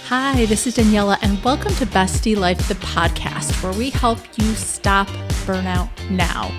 Hi, this is Daniela, and welcome to Bestie Life, the podcast, where we help you stop burnout now.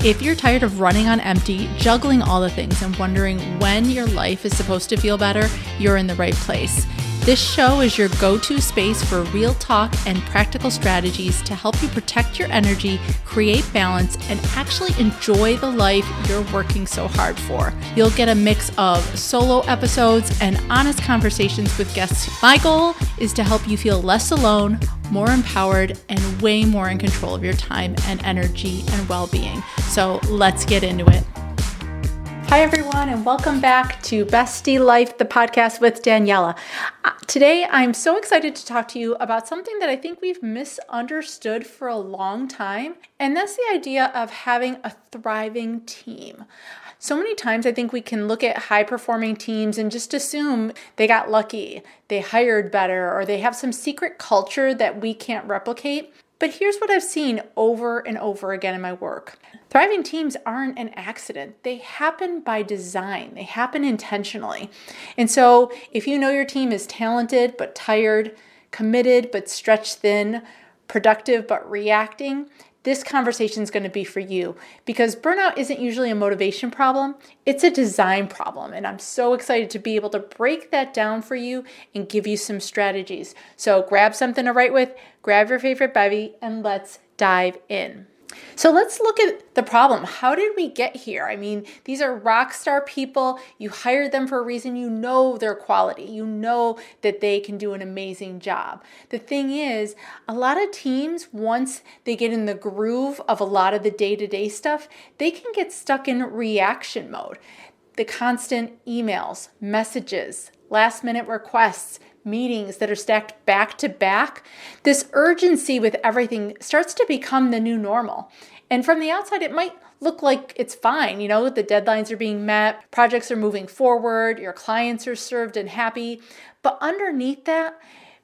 If you're tired of running on empty, juggling all the things, and wondering when your life is supposed to feel better, you're in the right place. This show is your go-to space for real talk and practical strategies to help you protect your energy, create balance, and actually enjoy the life you're working so hard for. You'll get a mix of solo episodes and honest conversations with guests. My goal is to help you feel less alone, more empowered, and way more in control of your time and energy and well-being. So let's get into it. Hi, everyone, and welcome back to Bestie Life, the podcast with Daniela. Today, I'm so excited to talk to you about something that I think we've misunderstood for a long time, and that's the idea of having a thriving team. So many times I think we can look at high-performing teams and just assume they got lucky, they hired better, or they have some secret culture that we can't replicate. But here's what I've seen over and over again in my work. Thriving teams aren't an accident. They happen by design. They happen intentionally. And so if you know your team is talented but tired, committed but stretched thin, productive but reacting, this conversation is going to be for you, because burnout isn't usually a motivation problem. It's a design problem. And I'm so excited to be able to break that down for you and give you some strategies. So grab something to write with, grab your favorite bevy, and let's dive in. So let's look at the problem. How did we get here? I mean, these are rock star people. You hired them for a reason. You know their quality. You know that they can do an amazing job. The thing is, a lot of teams, once they get in the groove of a lot of the day-to-day stuff, they can get stuck in reaction mode. The constant emails, messages, last-minute requests, meetings that are stacked back to back, this urgency with everything starts to become the new normal. And from the outside, it might look like it's fine. The deadlines are being met, projects are moving forward, your clients are served and happy. But underneath that,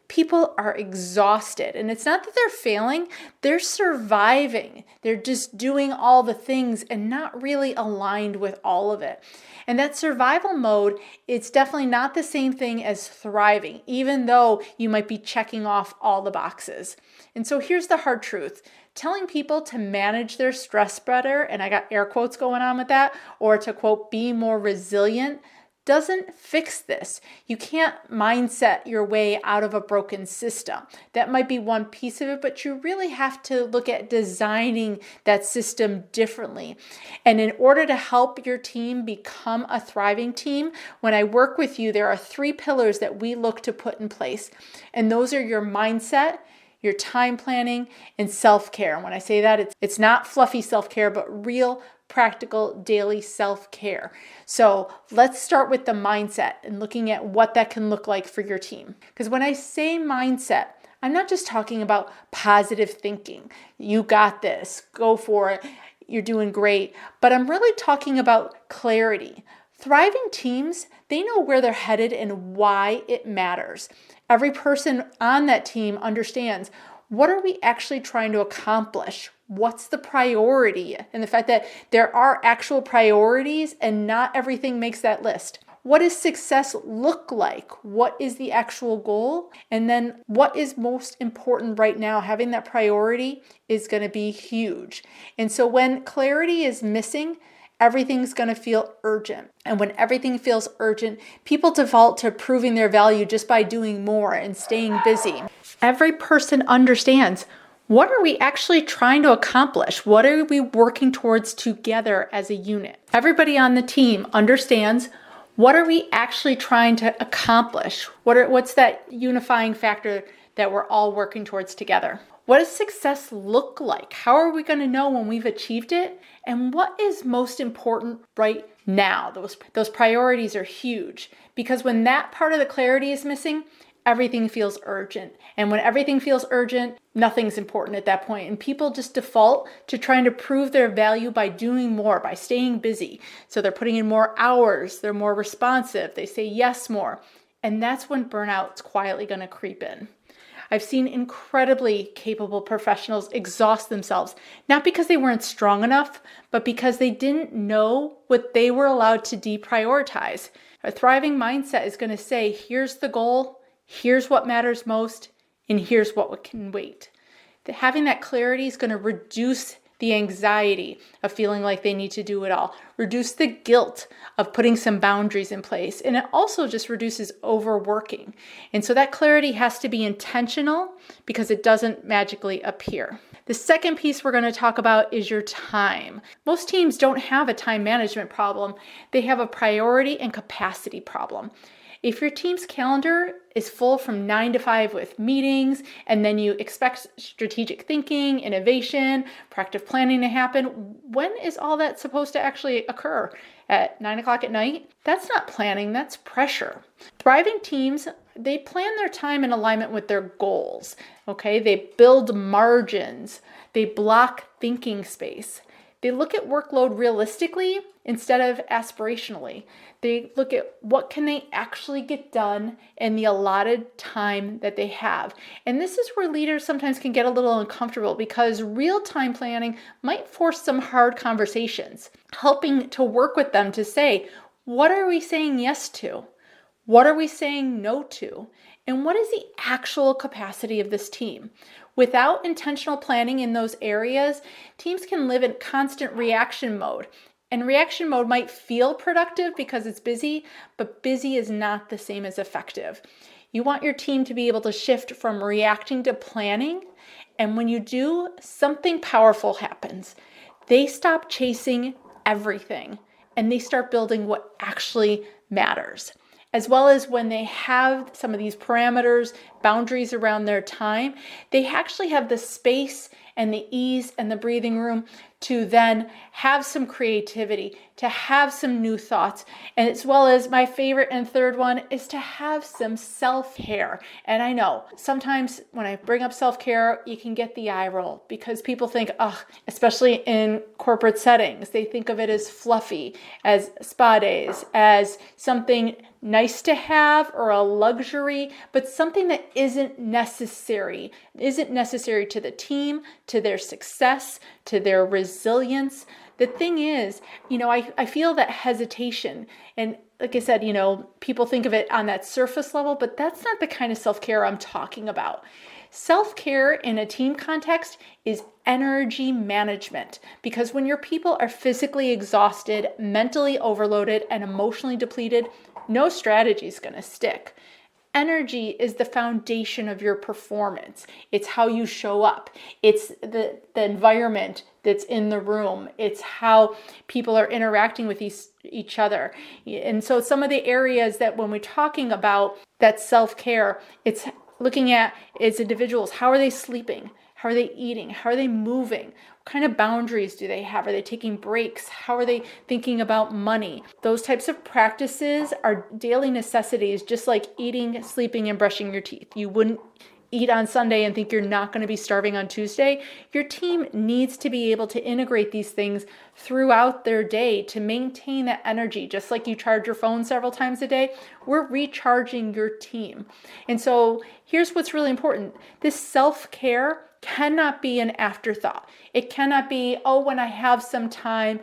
people are exhausted. And it's not that they're failing, they're surviving. They're just doing all the things and not really aligned with all of it. And that survival mode, it's definitely not the same thing as thriving, even though you might be checking off all the boxes. And so here's the hard truth. Telling people to manage their stress better, and I got air quotes going on with that, or to quote, be more resilient, doesn't fix this. You can't mindset your way out of a broken system. That might be one piece of it, but you really have to look at designing that system differently. And in order to help your team become a thriving team, when I work with you, there are 3 pillars that we look to put in place. And those are your mindset, your time planning, and self-care. And when I say that, it's not fluffy self-care, but real practical daily self-care. So let's start with the mindset and looking at what that can look like for your team. Because when I say mindset, I'm not just talking about positive thinking. You got this, go for it, you're doing great. But I'm really talking about clarity. Thriving teams, they know where they're headed and why it matters. Every person on that team understands, what are we actually trying to accomplish? What's the priority? And the fact that there are actual priorities and not everything makes that list. What does success look like? What is the actual goal? And then what is most important right now? Having that priority is going to be huge. And so when clarity is missing, everything's going to feel urgent. And when everything feels urgent, people default to proving their value just by doing more and staying busy. Every person understands, what are we actually trying to accomplish? What are we working towards together as a unit? Everybody on the team understands, what are we actually trying to accomplish? What's that unifying factor that we're all working towards together? What does success look like? How are we going to know when we've achieved it? And what is most important right now? Those priorities are huge, because when that part of the clarity is missing, everything feels urgent. And when everything feels urgent, nothing's important at that point. And people just default to trying to prove their value by doing more, by staying busy. So they're putting in more hours, they're more responsive, they say yes more. And that's when burnout's quietly going to creep in. I've seen incredibly capable professionals exhaust themselves, not because they weren't strong enough, but because they didn't know what they were allowed to deprioritize. A thriving mindset is going to say, here's the goal, here's what matters most, and here's what can wait. Having that clarity is going to reduce the anxiety of feeling like they need to do it all, reduce the guilt of putting some boundaries in place, and it also just reduces overworking. And so that clarity has to be intentional because it doesn't magically appear. The second piece we're going to talk about is your time. Most teams don't have a time management problem. They have a priority and capacity problem. If your team's calendar is full from 9 to 5 with meetings, and then you expect strategic thinking, innovation, proactive planning to happen, when is all that supposed to actually occur? At 9 o'clock at night? That's not planning, that's pressure. Thriving teams, they plan their time in alignment with their goals, okay? They build margins, they block thinking space. They look at workload realistically instead of aspirationally. They look at what can they actually get done in the allotted time that they have. And this is where leaders sometimes can get a little uncomfortable because real-time planning might force some hard conversations, helping to work with them to say, what are we saying yes to? What are we saying no to? And what is the actual capacity of this team? Without intentional planning in those areas, teams can live in constant reaction mode. And reaction mode might feel productive because it's busy, but busy is not the same as effective. You want your team to be able to shift from reacting to planning. And when you do, something powerful happens. They stop chasing everything and they start building what actually matters. As well as when they have some of these parameters, boundaries around their time, they actually have the space and the ease and the breathing room to then have some creativity, to have some new thoughts. And as well as my favorite and third one is to have some self-care. And I know sometimes when I bring up self-care, you can get the eye roll because people think, especially in corporate settings, they think of it as fluffy, as spa days, as something nice to have or a luxury, but something that isn't necessary to the team, to their success, to their resilience. The thing is, I feel that hesitation. And like I said, people think of it on that surface level, but that's not the kind of self-care I'm talking about. Self-care in a team context is energy management, because when your people are physically exhausted, mentally overloaded, and emotionally depleted, no strategy is going to stick. Energy is the foundation of your performance. It's how you show up. It's the environment that's in the room. It's how people are interacting with each other. And so some of the areas that when we're talking about that self-care, it's looking at as individuals, how are they sleeping? How are they eating? How are they moving? What kind of boundaries do they have? Are they taking breaks? How are they thinking about money? Those types of practices are daily necessities, just like eating, sleeping, and brushing your teeth. You wouldn't eat on Sunday and think you're not going to be starving on Tuesday. Your team needs to be able to integrate these things throughout their day to maintain that energy. Just like you charge your phone several times a day, we're recharging your team. And so here's what's really important. This self-care cannot be an afterthought. It cannot be, when I have some time,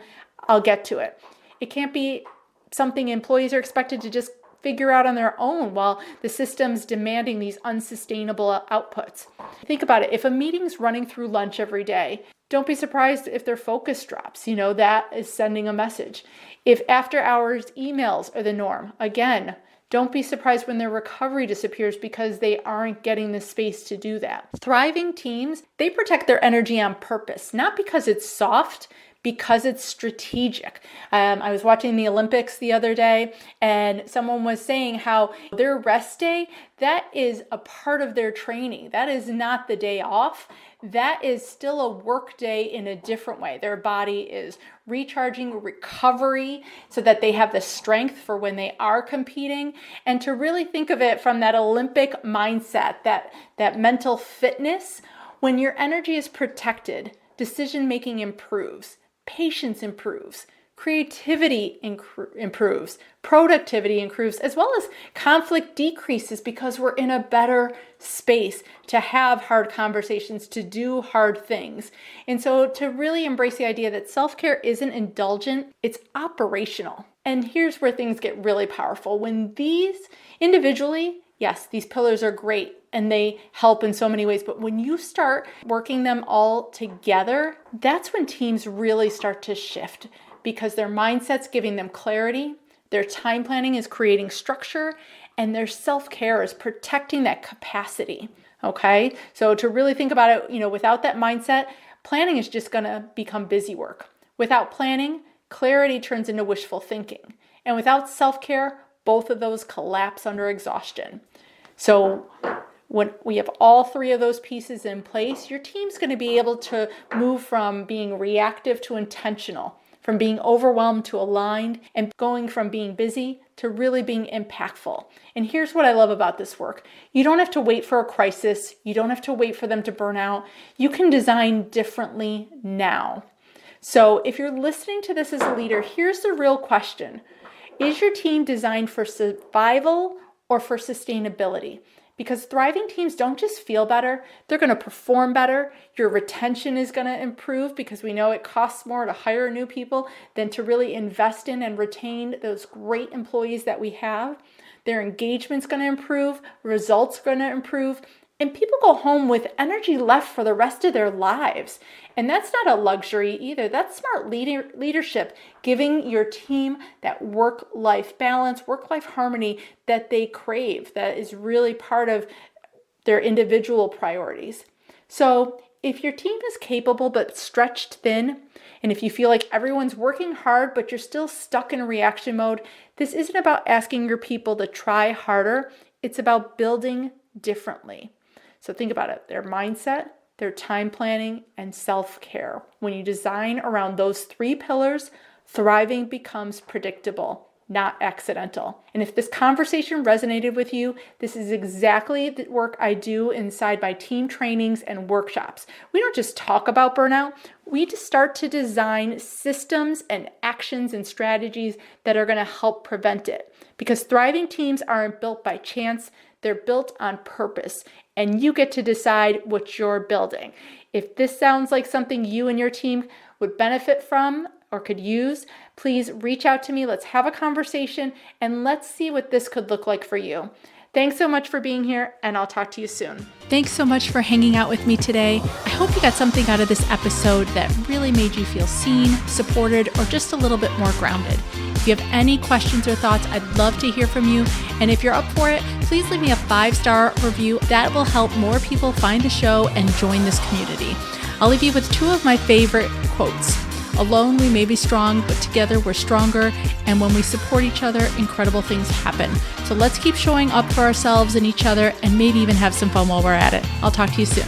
I'll get to it. It can't be something employees are expected to just figure out on their own while the system's demanding these unsustainable outputs. Think about it. If a meeting's running through lunch every day, don't be surprised if their focus drops. That is sending a message. If after hours emails are the norm, again, don't be surprised when their recovery disappears because they aren't getting the space to do that. Thriving teams, they protect their energy on purpose, not because it's soft, because it's strategic. I was watching the Olympics the other day, and someone was saying how their rest day, that is a part of their training. That is not the day off. That is still a work day in a different way. Their body is recharging, recovery, so that they have the strength for when they are competing. And to really think of it from that Olympic mindset, that mental fitness, when your energy is protected, decision-making improves. Patience improves, creativity improves, productivity improves, as well as conflict decreases because we're in a better space to have hard conversations, to do hard things. And so to really embrace the idea that self-care isn't indulgent, it's operational. And here's where things get really powerful. When these individually yes, these pillars are great and they help in so many ways. But when you start working them all together, that's when teams really start to shift because their mindset's giving them clarity, their time planning is creating structure, and their self-care is protecting that capacity. Okay? So to really think about it, without that mindset, planning is just going to become busy work. Without planning, clarity turns into wishful thinking. And without self-care, both of those collapse under exhaustion. So when we have all three of those pieces in place, your team's going to be able to move from being reactive to intentional, from being overwhelmed to aligned, and going from being busy to really being impactful. And here's what I love about this work. You don't have to wait for a crisis. You don't have to wait for them to burn out. You can design differently now. So if you're listening to this as a leader, here's the real question. Is your team designed for survival or for sustainability? Because thriving teams don't just feel better, they're going to perform better. Your retention is going to improve because we know it costs more to hire new people than to really invest in and retain those great employees that we have. Their engagement's going to improve, results are going to improve, and people go home with energy left for the rest of their lives. And that's not a luxury either. That's smart leadership, giving your team that work-life balance, work-life harmony that they crave, that is really part of their individual priorities. So if your team is capable but stretched thin, and if you feel like everyone's working hard but you're still stuck in reaction mode, this isn't about asking your people to try harder. It's about building differently. So think about it, their mindset, their time planning, and self-care. When you design around those three pillars, thriving becomes predictable, not accidental. And if this conversation resonated with you, this is exactly the work I do inside my team trainings and workshops. We don't just talk about burnout, we just start to design systems and actions and strategies that are going to help prevent it. Because thriving teams aren't built by chance, they're built on purpose, and you get to decide what you're building. If this sounds like something you and your team would benefit from or could use, please reach out to me. Let's have a conversation and let's see what this could look like for you. Thanks so much for being here, and I'll talk to you soon. Thanks so much for hanging out with me today. I hope you got something out of this episode that really made you feel seen, supported, or just a little bit more grounded. If you have any questions or thoughts, I'd love to hear from you. And if you're up for it, please leave me a 5-star review. That will help more people find the show and join this community. I'll leave you with 2 of my favorite quotes. Alone, we may be strong, but together we're stronger. And when we support each other, incredible things happen. So let's keep showing up for ourselves and each other, and maybe even have some fun while we're at it. I'll talk to you soon.